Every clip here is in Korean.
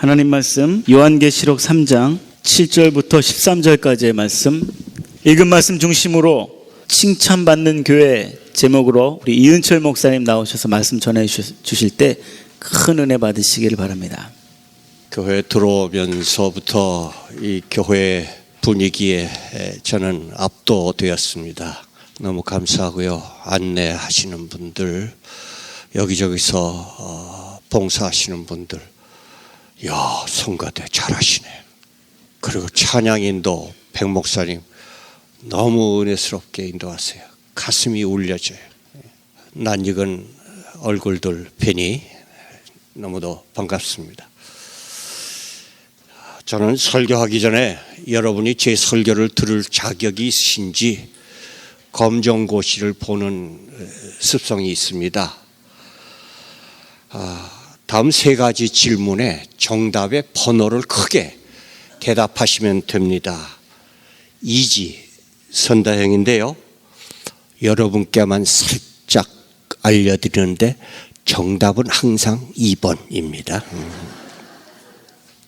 하나님 말씀 요한계시록 3장 7절부터 13절까지의 말씀, 읽은 말씀 중심으로 칭찬받는 교회 제목으로 우리 이은철 목사님 나오셔서 말씀 전해 주실 때 큰 은혜 받으시기를 바랍니다. 교회 들어오면서부터 이 교회 분위기에 저는 압도되었습니다. 너무 감사하고요. 안내하시는 분들, 여기저기서 봉사하시는 분들, 야, 성가대 잘하시네. 그리고 찬양인도 백 목사님 너무 은혜스럽게 인도하세요. 가슴이 울려져요. 낯익은 얼굴들 뵈니 너무도 반갑습니다. 저는 설교하기 전에 여러분이 제 설교를 들을 자격이 있으신지 검정고시를 보는 습성이 있습니다. 다음 세 가지 질문에 정답의 번호를 크게 대답하시면 됩니다. 이지 선다형인데요. 여러분께만 살짝 알려드리는데 정답은 항상 2번입니다.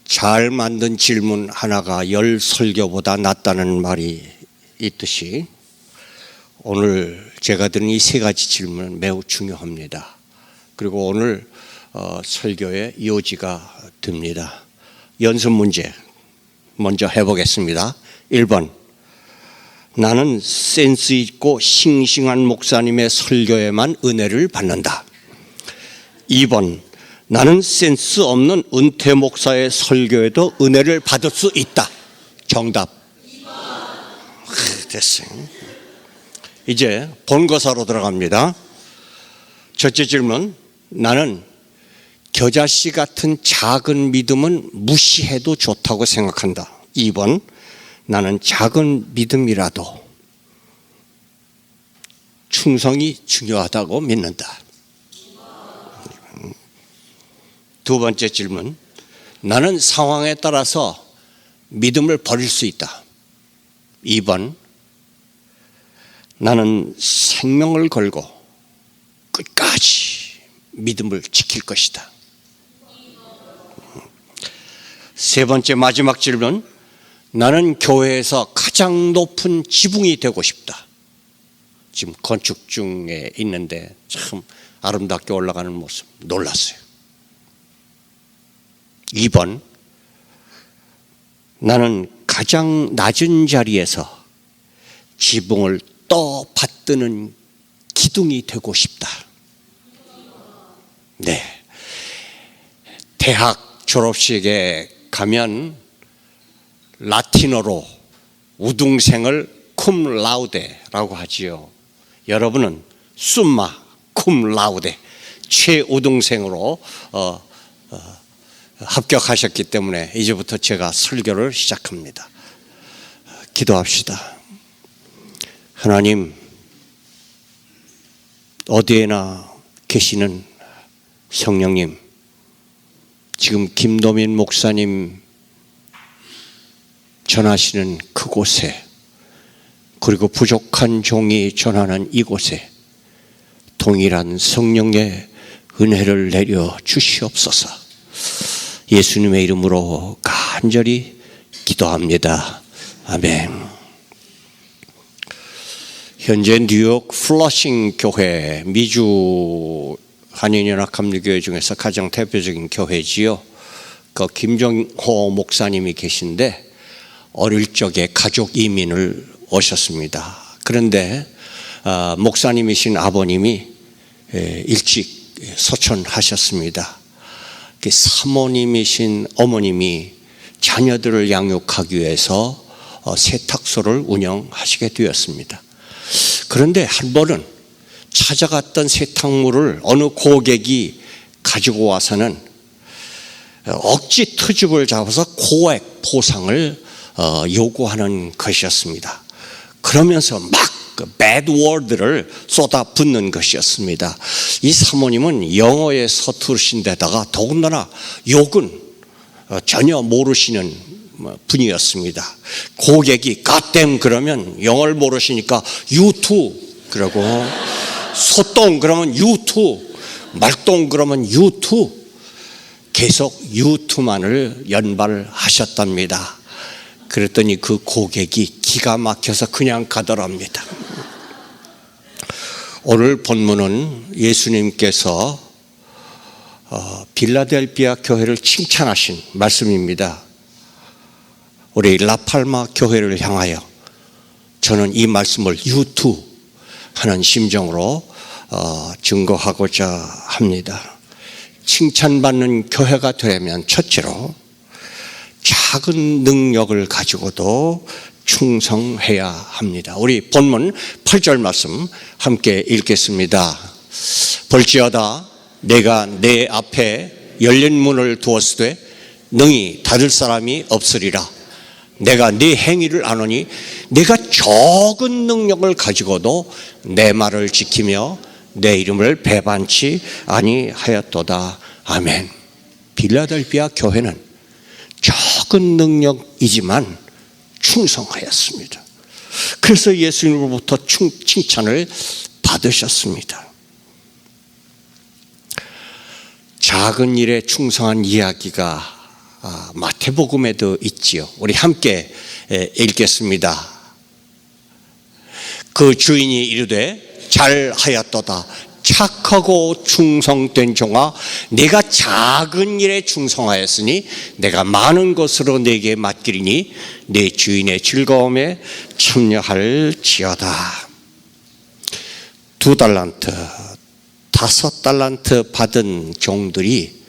잘 만든 질문 하나가 10설교보다 낫다는 말이 있듯이 오늘 제가 드린 이 세 가지 질문은 매우 중요합니다. 그리고 오늘 설교의 요지가 됩니다. 연습 문제 먼저 해보겠습니다. 1번, 나는 센스 있고 싱싱한 목사님의 설교에만 은혜를 받는다. 2번, 나는 센스 없는 은퇴 목사의 설교에도 은혜를 받을 수 있다. 정답 2번. 됐어요. 이제 본거사로 들어갑니다. 첫째 질문, 나는 겨자씨 같은 작은 믿음은 무시해도 좋다고 생각한다. 2번, 나는 작은 믿음이라도 충성이 중요하다고 믿는다. 두 번째 질문, 나는 상황에 따라서 믿음을 버릴 수 있다. 2번, 나는 생명을 걸고 끝까지 믿음을 지킬 것이다. 세 번째 마지막 질문, 나는 교회에서 가장 높은 지붕이 되고 싶다. 지금 건축 중에 있는데 참 아름답게 올라가는 모습 놀랐어요. 2번, 나는 가장 낮은 자리에서 지붕을 떠받드는 기둥이 되고 싶다. 네, 대학 졸업식에 가면 라틴어로 우등생을 쿰 라우데라고 하지요. 여러분은 숨마 쿰 라우데 최우등생으로 합격하셨기 때문에 이제부터 제가 설교를 시작합니다. 기도합시다. 하나님, 어디에나 계시는 성령님, 지금 김도민 목사님 전하시는 그곳에, 그리고 부족한 종이 전하는 이곳에 동일한 성령의 은혜를 내려 주시옵소서. 예수님의 이름으로 간절히 기도합니다. 아멘. 현재 뉴욕 플러싱 교회, 미주 한인연합감리교회 중에서 가장 대표적인 교회지요. 그 김정호 목사님이 계신데 어릴 적에 가족 이민을 오셨습니다. 그런데 목사님이신 아버님이 일찍 소천하셨습니다. 사모님이신 어머님이 자녀들을 양육하기 위해서 세탁소를 운영하시게 되었습니다. 그런데 한 번은 찾아갔던 세탁물을 어느 고객이 가지고 와서는 억지 트집을 잡아서 고액 보상을 요구하는 것이었습니다. 그러면서 막 bad word를 쏟아붓는 것이었습니다. 이 사모님은 영어에 서투르신 데다가 더군다나 욕은 전혀 모르시는 분이었습니다. 고객이 goddamn 그러면 영어를 모르시니까 you too 그러고, 소똥 그러면 you too, 말똥 그러면 you too, 계속 유튜만을 연발하셨답니다. 그랬더니 그 고객이 기가 막혀서 그냥 가더랍니다. 오늘 본문은 예수님께서 빌라델비아 교회를 칭찬하신 말씀입니다. 우리 라팔마 교회를 향하여 저는 이 말씀을 유투하는 심정으로 증거하고자 합니다. 칭찬받는 교회가 되려면 첫째로 작은 능력을 가지고도 충성해야 합니다. 우리 본문 8절 말씀 함께 읽겠습니다. 볼지어다 내가 내 앞에 열린 문을 두었으되 능히 닫을 사람이 없으리라. 내가 네 행위를 아노니 내가 적은 능력을 가지고도 내 말을 지키며 내 이름을 배반치 아니하였도다. 아멘. 빌라델비아 교회는 적은 능력이지만 충성하였습니다. 그래서 예수님으로부터 칭찬을 받으셨습니다. 작은 일에 충성한 이야기가 마태복음에도 있지요. 우리 함께 읽겠습니다. 그 주인이 이르되 잘하였도다. 착하고 충성된 종아, 내가 작은 일에 충성하였으니 내가 많은 것으로 내게 맡기리니 내 주인의 즐거움에 참여할지어다. 2달란트, 5달란트 받은 종들이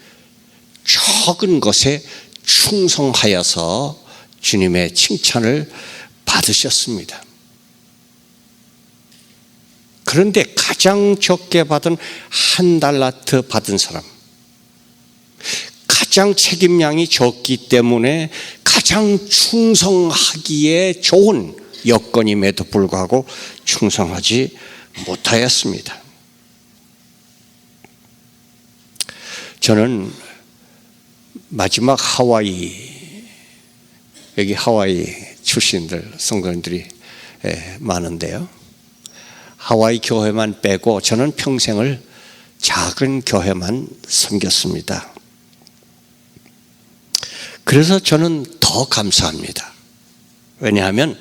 적은 것에 충성하여서 주님의 칭찬을 받으셨습니다. 그런데 가장 적게 받은 1달란트 받은 사람, 가장 책임량이 적기 때문에 가장 충성하기에 좋은 여건임에도 불구하고 충성하지 못하였습니다. 저는 마지막 여기 하와이 출신들 성도님들이 많은데요, 하와이 교회만 빼고 저는 평생을 작은 교회만 섬겼습니다. 그래서 저는 더 감사합니다. 왜냐하면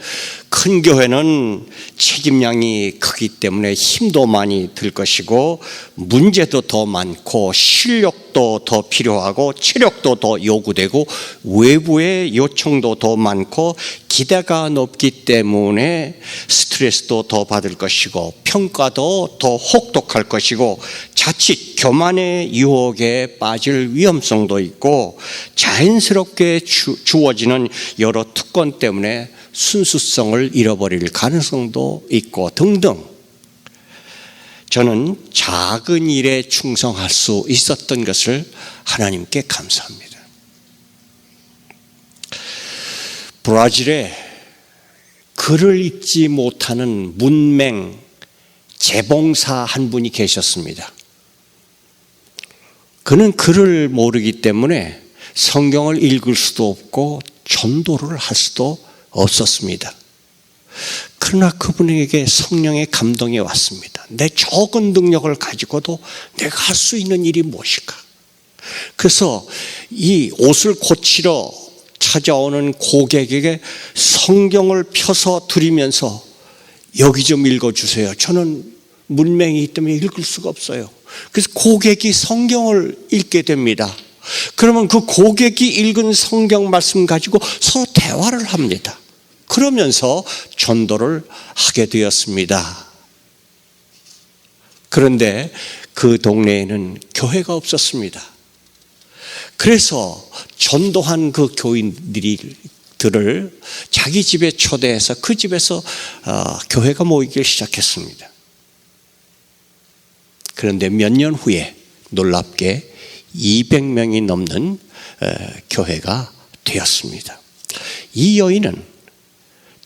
큰 교회는 책임량이 크기 때문에 힘도 많이 들 것이고 문제도 더 많고 실력도 더 필요하고 체력도 더 요구되고 외부의 요청도 더 많고 기대가 높기 때문에 스트레스도 더 받을 것이고 평가도 더 혹독할 것이고 자칫 교만의 유혹에 빠질 위험성도 있고 자연스럽게 주어지는 여러 특권 때문에 순수성을 잃어버릴 가능성도 있고 등등. 저는 작은 일에 충성할 수 있었던 것을 하나님께 감사합니다. 브라질에 글을 읽지 못하는 문맹 재봉사 한 분이 계셨습니다. 그는 글을 모르기 때문에 성경을 읽을 수도 없고 전도를 할 수도 없었습니다. 그러나 그분에게 성령의 감동이 왔습니다. 내 적은 능력을 가지고도 내가 할 수 있는 일이 무엇일까? 그래서 이 옷을 고치러 찾아오는 고객에게 성경을 펴서 드리면서 여기 좀 읽어주세요. 저는 문맹이기 때문에 읽을 수가 없어요. 그래서 고객이 성경을 읽게 됩니다. 그러면 그 고객이 읽은 성경 말씀 가지고 서로 대화를 합니다. 그러면서 전도를 하게 되었습니다. 그런데 그 동네에는 교회가 없었습니다. 그래서 전도한 그 교인들을 자기 집에 초대해서 그 집에서 교회가 모이기 시작했습니다. 그런데 몇 년 후에 놀랍게 200명이 넘는 교회가 되었습니다. 이 여인은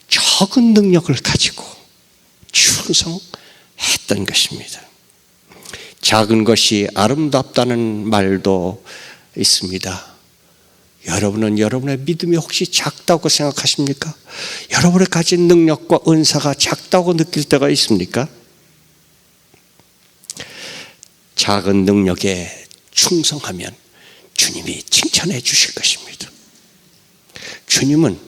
적은 능력을 가지고 충성했던 것입니다. 작은 것이 아름답다는 말도 있습니다. 여러분은 여러분의 믿음이 혹시 작다고 생각하십니까? 여러분의 가진 능력과 은사가 작다고 느낄 때가 있습니까? 작은 능력에 충성하면 주님이 칭찬해 주실 것입니다. 주님은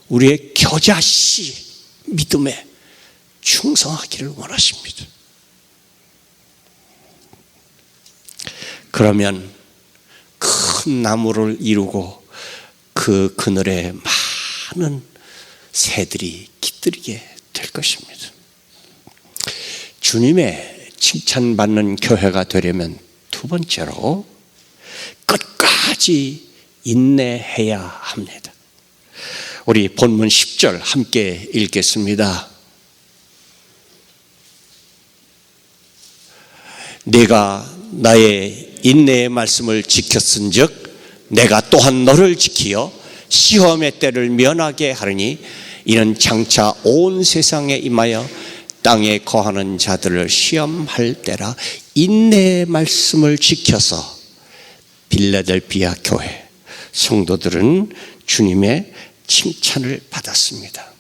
우리의 겨자씨 믿음에 충성하기를 원하십니다. 그러면 큰 나무를 이루고 그 그늘에 많은 새들이 깃들이게 될 것입니다. 주님의 칭찬받는 교회가 되려면 두 번째로 끝까지 인내해야 합니다. 우리 본문 10절 함께 읽겠습니다. 내가 나의 인내의 말씀을 지켰은즉 내가 또한 너를 지키어 시험의 때를 면하게 하리니 이는 장차 온 세상에 임하여 땅에 거하는 자들을 시험할 때라. 인내의 말씀을 지켜서 빌라델비아 교회 성도들은 주님의 칭찬을 받았습니다.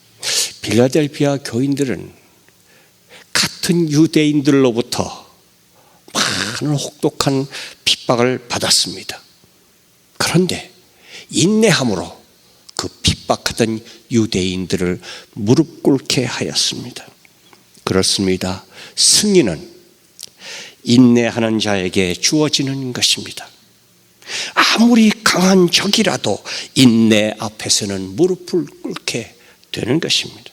빌라델비아 교인들은 같은 유대인들로부터 많은 혹독한 핍박을 받았습니다. 그런데 인내함으로 그 핍박하던 유대인들을 무릎 꿇게 하였습니다. 그렇습니다. 승리는 인내하는 자에게 주어지는 것입니다. 아무리 강한 적이라도 인내 앞에서는 무릎을 꿇게 되는 것입니다.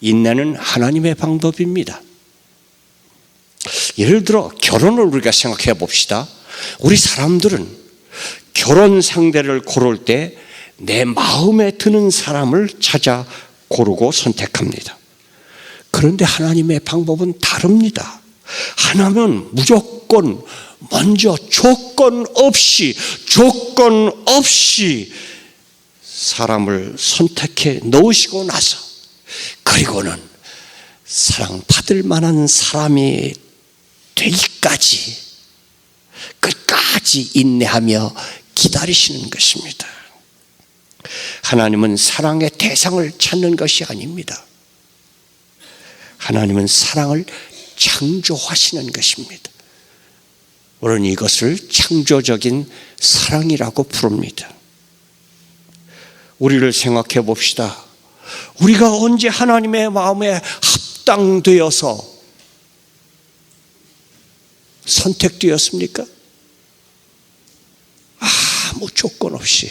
인내는 하나님의 방법입니다. 예를 들어 결혼을 우리가 생각해 봅시다. 우리 사람들은 결혼 상대를 고를 때 내 마음에 드는 사람을 찾아 고르고 선택합니다. 그런데 하나님의 방법은 다릅니다. 하나님은 무조건 먼저 조건 없이 사람을 선택해 놓으시고 나서 그리고는 사랑받을 만한 사람이 되기까지 끝까지 인내하며 기다리시는 것입니다. 하나님은 사랑의 대상을 찾는 것이 아닙니다. 하나님은 사랑을 창조하시는 것입니다. 우리는 이것을 창조적인 사랑이라고 부릅니다. 우리를 생각해 봅시다. 우리가 언제 하나님의 마음에 합당되어서 선택되었습니까? 아무 조건 없이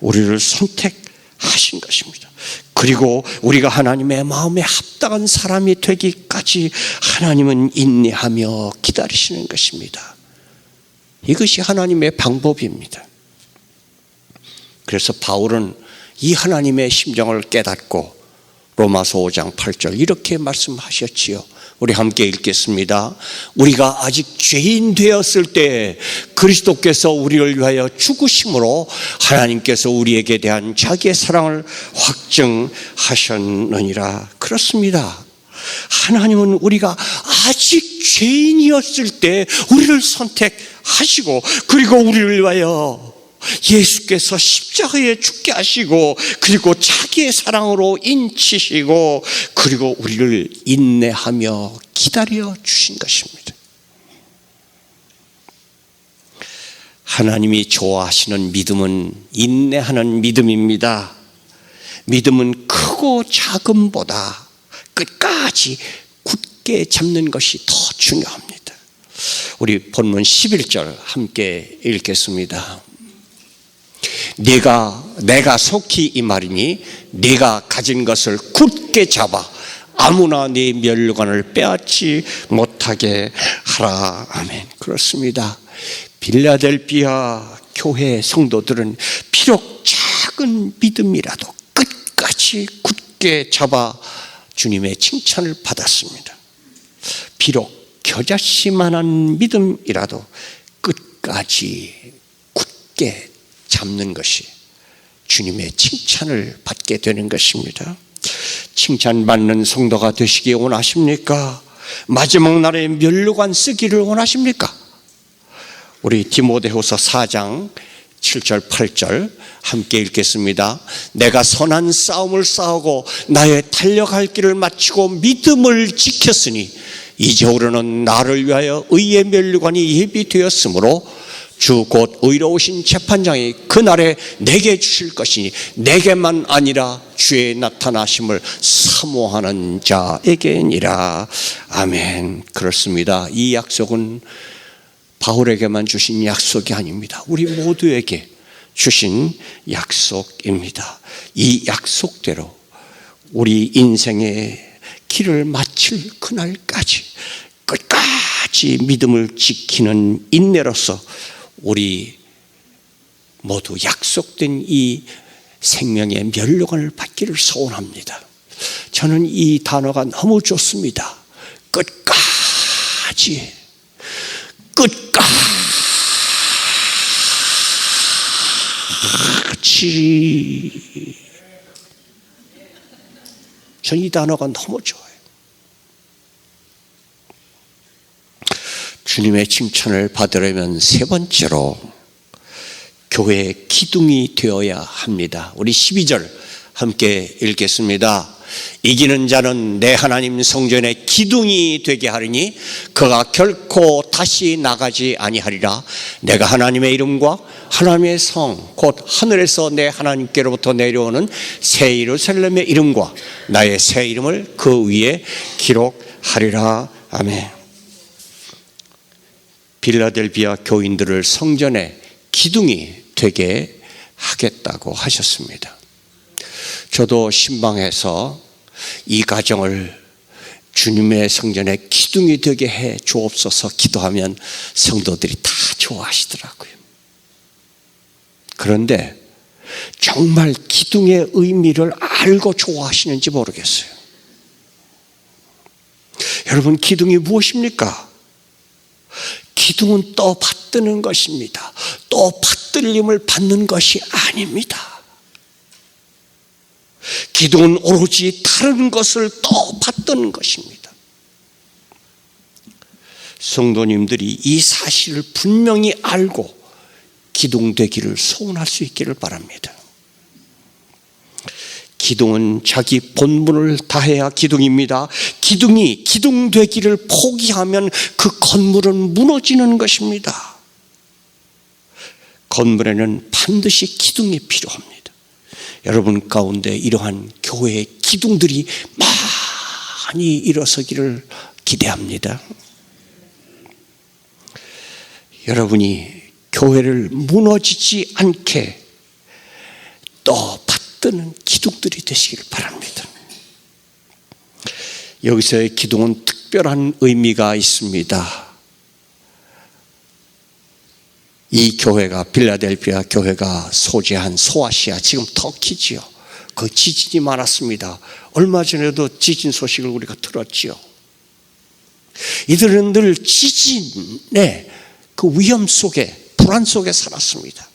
우리를 선택하신 것입니다. 그리고 우리가 하나님의 마음에 합당한 사람이 되기까지 하나님은 인내하며 기다리시는 것입니다. 이것이 하나님의 방법입니다. 그래서 바울은 이 하나님의 심정을 깨닫고 로마서 5장 8절 이렇게 말씀하셨지요. 우리 함께 읽겠습니다. 우리가 아직 죄인 되었을 때 그리스도께서 우리를 위하여 죽으심으로 하나님께서 우리에게 대한 자기의 사랑을 확증하셨느니라. 그렇습니다. 하나님은 우리가 아직 죄인이었을 때 우리를 선택하시고 그리고 우리를 위하여 예수께서 십자가에 죽게 하시고 그리고 자기의 사랑으로 인치시고 그리고 우리를 인내하며 기다려 주신 것입니다. 하나님이 좋아하시는 믿음은 인내하는 믿음입니다. 믿음은 크고 작음보다 끝까지 굳게 잡는 것이 더 중요합니다. 우리 본문 11절 함께 읽겠습니다. 내가 속히 이 말이니 네가 가진 것을 굳게 잡아 아무나 네 면류관을 빼앗지 못하게 하라. 아멘. 그렇습니다. 빌라델비아 교회 성도들은 비록 작은 믿음이라도 끝까지 굳게 잡아 주님의 칭찬을 받았습니다. 비록 겨자씨만한 믿음이라도 끝까지 굳게 잡는 것이 주님의 칭찬을 받게 되는 것입니다. 칭찬받는 성도가 되시기 원하십니까? 마지막 날에 면류관 쓰기를 원하십니까? 우리 디모데후서 4장 7절 8절 함께 읽겠습니다. 내가 선한 싸움을 싸우고 나의 달려갈 길을 마치고 믿음을 지켰으니 이제 우리는 나를 위하여 의의 면류관이 예비되었으므로 주 곧 의로우신 재판장이 그날에 내게 주실 것이니 내게만 아니라 주의 나타나심을 사모하는 자에게니라. 아멘. 그렇습니다. 이 약속은 바울에게만 주신 약속이 아닙니다. 우리 모두에게 주신 약속입니다. 이 약속대로 우리 인생의 길을 마칠 그날까지 끝까지 믿음을 지키는 인내로서 우리 모두 약속된 이 생명의 멸류관을 받기를 소원합니다. 저는 이 단어가 너무 좋습니다. 끝까지 저는 이 단어가 너무 좋아요. 주님의 칭찬을 받으려면 세 번째로 교회의 기둥이 되어야 합니다. 우리 12절 함께 읽겠습니다. 이기는 자는 내 하나님 성전의 기둥이 되게 하리니 그가 결코 다시 나가지 아니하리라. 내가 하나님의 이름과 하나님의 성 곧 하늘에서 내 하나님께로부터 내려오는 새 예루살렘의 이름과 나의 새 이름을 그 위에 기록하리라. 아멘. 빌라델비아 교인들을 성전의 기둥이 되게 하겠다고 하셨습니다. 저도 신방에서 이 가정을 주님의 성전의 기둥이 되게 해 주옵소서 기도하면 성도들이 다 좋아하시더라고요. 그런데 정말 기둥의 의미를 알고 좋아하시는지 모르겠어요. 여러분, 기둥이 무엇입니까? 기둥은 또 받드는 것입니다. 또 받들림을 받는 것이 아닙니다. 기둥은 오로지 다른 것을 또 받드는 것입니다. 성도님들이 이 사실을 분명히 알고 기둥 되기를 소원할 수 있기를 바랍니다. 기둥은 자기 본분을 다해야 기둥입니다. 기둥이 기둥 되기를 포기하면 그 건물은 무너지는 것입니다. 건물에는 반드시 기둥이 필요합니다. 여러분 가운데 이러한 교회의 기둥들이 많이 일어서기를 기대합니다. 여러분이 교회를 무너지지 않게 또 받드는 기둥들이 되시길 바랍니다. 여기서의 기둥은 특별한 의미가 있습니다. 이 교회가 빌라델피아 교회가 소재한 소아시아, 지금 터키지요. 그 지진이 많았습니다. 얼마 전에도 지진 소식을 우리가 들었지요. 이들은 늘 지진의 그 위험 속에, 불안 속에 살았습니다.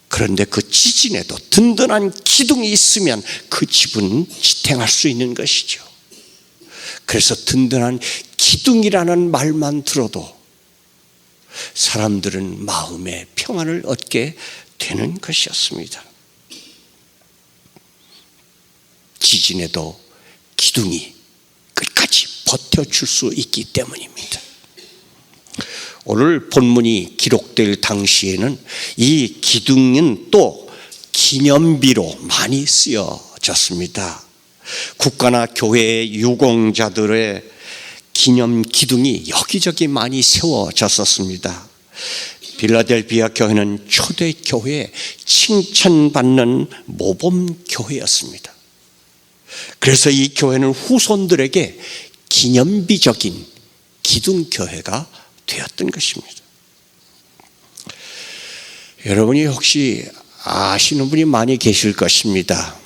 그런데 그 지진에도 든든한 기둥이 있으면 그 집은 지탱할 수 있는 것이죠. 그래서 든든한 기둥이라는 말만 들어도 사람들은 마음의 평안을 얻게 되는 것이었습니다. 지진에도 기둥이 끝까지 버텨줄 수 있기 때문입니다. 오늘 본문이 기록될 당시에는 이 기둥은 또 기념비로 많이 쓰여졌습니다. 국가나 교회의 유공자들의 기념 기둥이 여기저기 많이 세워졌었습니다. 빌라델비아 교회는 초대 교회에 칭찬받는 모범 교회였습니다. 그래서 이 교회는 후손들에게 기념비적인 기둥 교회가 되었던 것입니다. 여러분이 혹시 아시는 분이 많이 계실 것입니다.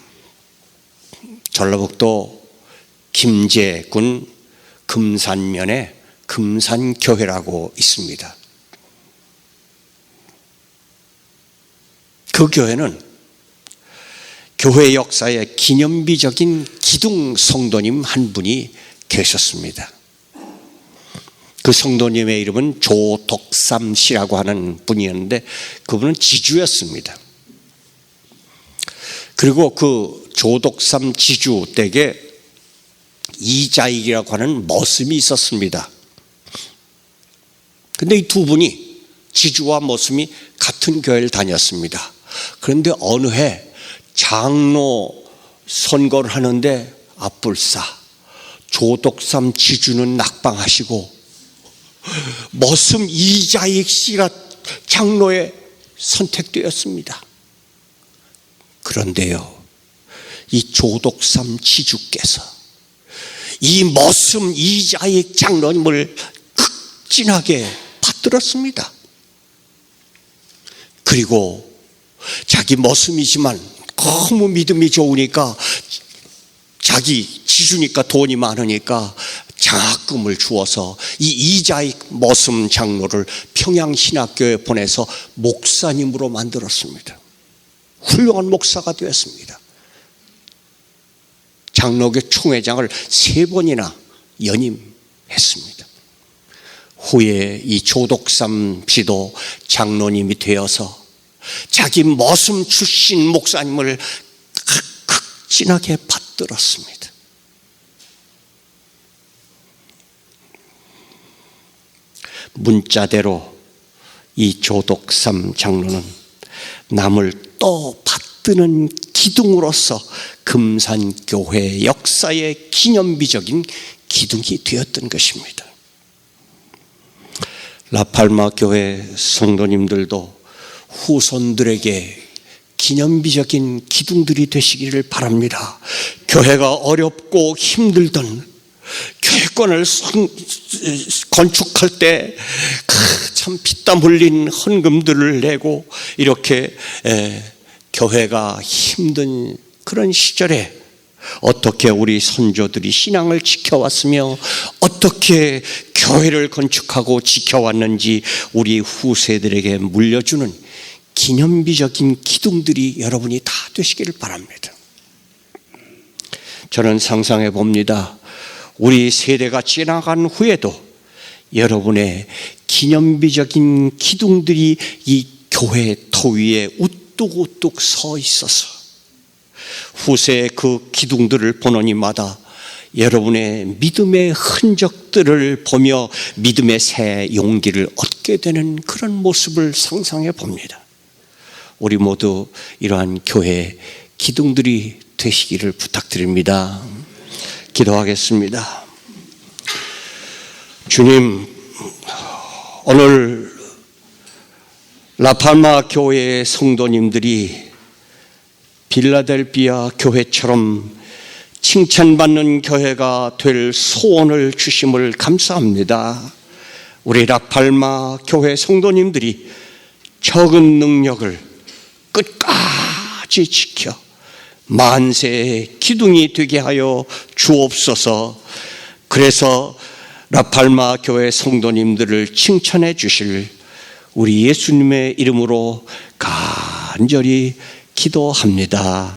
전라북도 김제군 금산면에 금산교회라고 있습니다. 그 교회는 교회 역사에 기념비적인 기둥 성도님 한 분이 계셨습니다. 그 성도님의 이름은 조덕삼 씨라고 하는 분이었는데 그분은 지주였습니다. 그리고 그 조덕삼 지주 댁에 이자익이라고 하는 머슴이 있었습니다. 근데 이 두 분이 지주와 모습이 같은 교회를 다녔습니다. 그런데 어느 해 장로 선거를 하는데 앞불사 조덕삼 지주는 낙방하시고 머슴 이자익 씨가 장로에 선택되었습니다. 그런데요, 이 조덕삼 지주께서 이 머슴 이자익 장로님을 극진하게 받들었습니다. 그리고 자기 머슴이지만 너무 믿음이 좋으니까, 자기 지주니까 돈이 많으니까 장학금을 주어서 이 이자익 머슴 장로를 평양신학교에 보내서 목사님으로 만들었습니다. 훌륭한 목사가 되었습니다. 장로교 총회장을 3번이나 연임했습니다. 후에 이 조덕삼 씨도 장로님이 되어서 자기 머슴 출신 목사님을 극진하게 받들었습니다. 문자대로 이 조덕삼 장로는 남을 또 받드는 기둥으로서 금산교회 역사의 기념비적인 기둥이 되었던 것입니다. 라팔마 교회 성도님들도 후손들에게 기념비적인 기둥들이 되시기를 바랍니다. 교회가 어렵고 힘들던 교회권을 건축할 때 참 피땀 흘린 헌금들을 내고 이렇게 교회가 힘든 그런 시절에 어떻게 우리 선조들이 신앙을 지켜왔으며 어떻게 교회를 건축하고 지켜왔는지 우리 후세들에게 물려주는 기념비적인 기둥들이 여러분이 다 되시기를 바랍니다. 저는 상상해 봅니다. 우리 세대가 지나간 후에도 여러분의 기념비적인 기둥들이 이 교회 터 위에 우뚝우뚝 서 있어서 후세의 그 기둥들을 보노니마다 여러분의 믿음의 흔적들을 보며 믿음의 새 용기를 얻게 되는 그런 모습을 상상해 봅니다. 우리 모두 이러한 교회 기둥들이 되시기를 부탁드립니다. 기도하겠습니다. 주님, 오늘 라팔마 교회의 성도님들이 빌라델비아 교회처럼 칭찬받는 교회가 될 소원을 주심을 감사합니다. 우리 라팔마 교회 성도님들이 적은 능력을 끝까지 지켜 만세의 기둥이 되게 하여 주옵소서. 그래서 라팔마 교회 성도님들을 칭찬해 주실 우리 예수님의 이름으로 간절히 기도합니다.